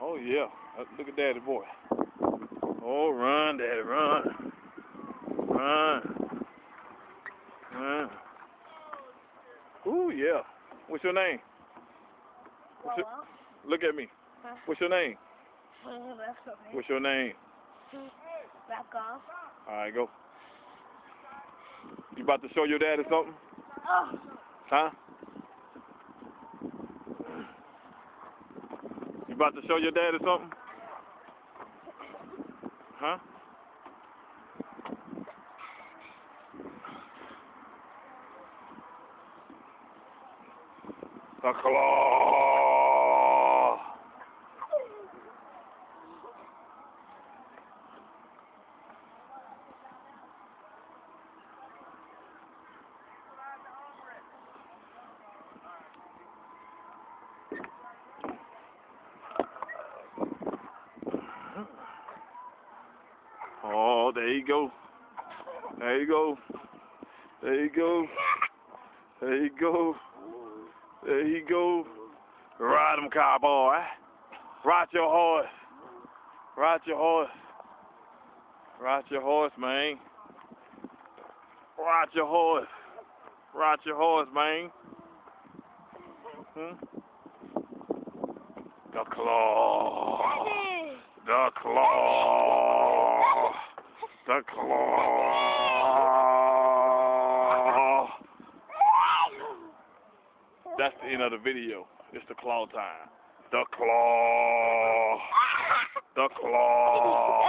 Oh, yeah. Look at Daddy boy. Oh, run, Daddy, run. Run. Run. Ooh, yeah. What's your name? Look at me. What's your name? What's your name? Back off. All right, go. You about to show your daddy something? Oh. Huh? You about to show your daddy something? Huh? The claw. Oh, there you go. There you go. There you go. There you go. There you go. Ride him, cowboy. Ride your horse. Ride your horse. Ride your horse, man. Ride your horse. Ride your horse, man. The claw. The claw. The claw. That's the end of the video. It's the claw time. The claw. The claw.